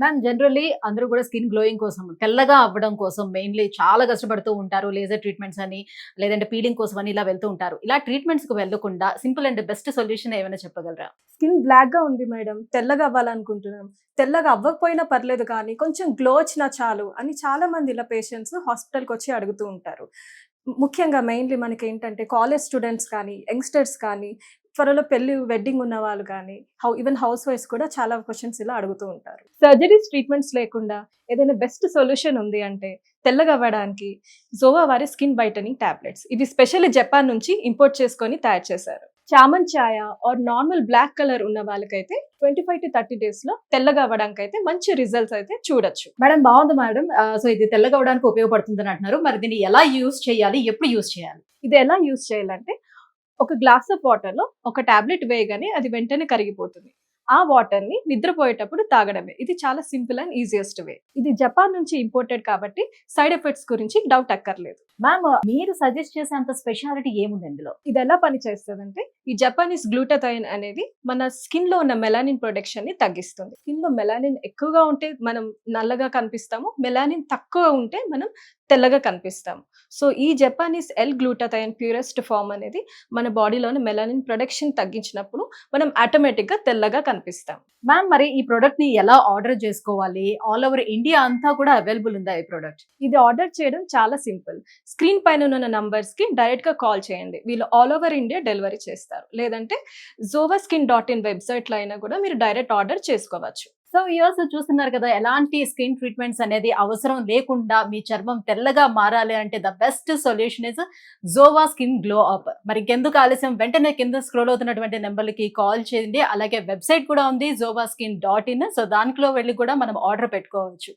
Ma'am generally అందరూ కూడా skin glowing కోసం, తెల్లగా అవ్వడం కోసం మెయిన్‌లీ చాలా కష్టపడుతూ ఉంటారు. లేజర్ ట్రీట్మెంట్స్ అని, లేదంటే పీలింగ్ కోసం అని ఇలా వెళ్తూ ఉంటారు. ఇలా ట్రీట్మెంట్స్‌కి వెళ్ళకుండా సింపుల్ అండ్ బెస్ట్ సొల్యూషన్ ఏమైనా చెప్పగలరా? స్కిన్ బ్లాక్‌గా ఉంది మేడం. తెల్లగా అవ్వాలనుకుంటున్నాం. తెల్లగా అవ్వకపోయినా పర్లేదు కానీ కొంచెం గ్లో వచ్చినా చాలు అని చాలా మంది ఇలా పేషెంట్స్ హాస్పిటల్‌కొచ్చి అడుగుతూ ఉంటారు. ముఖ్యంగా మెయిన్‌లీ మనకేంటంటే కాలేజ్ స్టూడెంట్స్ కానీ, యంగ్‌స్టర్స్ కానీ, త్వరలో పెళ్లి వెడ్డింగ్ ఉన్న వాళ్ళు కానీ, ఈవెన్ హౌస్ వైఫ్స్ కూడా చాలా క్వెషన్స్ ఇలా అడుగుతూ ఉంటారు. సర్జరీస్, ట్రీట్మెంట్స్ లేకుండా ఏదైనా బెస్ట్ సొల్యూషన్ ఉంది అంటే తెల్లగా అవ్వడానికి జోవా వారి స్కిన్ వైటనింగ్ టాబ్లెట్స్. ఇవి స్పెషల్లీ జపాన్ నుంచి ఇంపోర్ట్ చేసుకొని తయారు చేశారు. చామన్ ఛాయ ఆర్ నార్మల్ బ్లాక్ కలర్ ఉన్న వాళ్ళకైతే 25-30 డేస్ లో తెల్లగా అవ్వడానికి అయితే మంచి రిజల్ట్స్ అయితే చూడొచ్చు. మేడం బాగుంది మేడం. సో ఇది తెల్లగా అవ్వడానికి ఉపయోగపడుతుందని అంటున్నారు. మరి దీన్ని ఎలా యూజ్ చేయాలి? ఎప్పుడు యూజ్ చేయాలి? ఇది ఎలా యూజ్ చేయాలంటే ఒక గ్లాస్ ఆఫ్ వాటర్ లో ఒక టాబ్లెట్ వేయగానే అది వెంటనే కరిగిపోతుంది. ఆ వాటర్ ని నిద్రపోయేటప్పుడు తాగడమే. ఇది చాలా సింపుల్ అండ్ ఈజియెస్ట్ వే. ఇది జపాన్ నుంచి ఇంపోర్టెడ్ కాబట్టి సైడ్ ఎఫెక్ట్స్ గురించి డౌట్ అక్కర్లేదు. మ్యామ్ మీరు సజెస్ట్ చేసేంత స్పెషాలిటీ ఏముంది ఇందులో? ఇది ఎలా పనిచేస్తుందంటే ఈ జపానీస్ గ్లూటాథైన్ అనేది మన స్కిన్ లో ఉన్న మెలానిన్ ప్రొడక్షన్ ని తగ్గిస్తుంది. స్కిన్ లో మెలానిన్ ఎక్కువగా ఉంటే మనం నల్లగా కనిపిస్తాము, మెలానిన్ తక్కువ ఉంటే మనం తెల్లగా కనిపిస్తాము. సో ఈ జపానీస్ ఎల్ గ్లూటాథైన్ ప్యూరెస్ట్ ఫామ్ అనేది మన బాడీలోని మెలానిన్ ప్రొడక్షన్ తగ్గించినప్పుడు మనం ఆటోమేటిక్ గా తెల్లగా కనిపిస్తాం. మ్యామ్ మరి ఈ ప్రొడక్ట్ ని ఎలా ఆర్డర్ చేసుకోవాలి? ఆల్ ఓవర్ ఇండియా అంతా కూడా అవైలబుల్ ఉందా ఈ ప్రొడక్ట్? ఇది ఆర్డర్ చేయడం చాలా సింపుల్. స్క్రీన్ పైన ఉన్న నంబర్స్ కి డైరెక్ట్ గా కాల్ చేయండి. వీళ్ళు ఆల్ ఓవర్ ఇండియా డెలివరీ చేస్తారు. లేదంటే zovaskin.in వెబ్సైట్ లో అయినా కూడా మీరు డైరెక్ట్ ఆర్డర్ చేసుకోవచ్చు. సో వ్యూవర్స్ చూస్తున్నారు కదా, ఎలాంటి స్కిన్ ట్రీట్మెంట్స్ అనేది అవసరం లేకుండా మీ చర్మం తెల్లగా మారాలి అంటే ద బెస్ట్ సొల్యూషన్ ఇస్ జోవా స్కిన్ గ్లో అప్. మరి ఇంకెందుకు ఆలస్యం, వెంటనే కింద స్క్రోల్ అవుతున్నటువంటి నెంబర్లకి కాల్ చేయండి. అలాగే వెబ్సైట్ కూడా ఉంది zovaskin.in. సో దాంట్లో వెళ్ళి కూడా మనం ఆర్డర్ పెట్టుకోవచ్చు.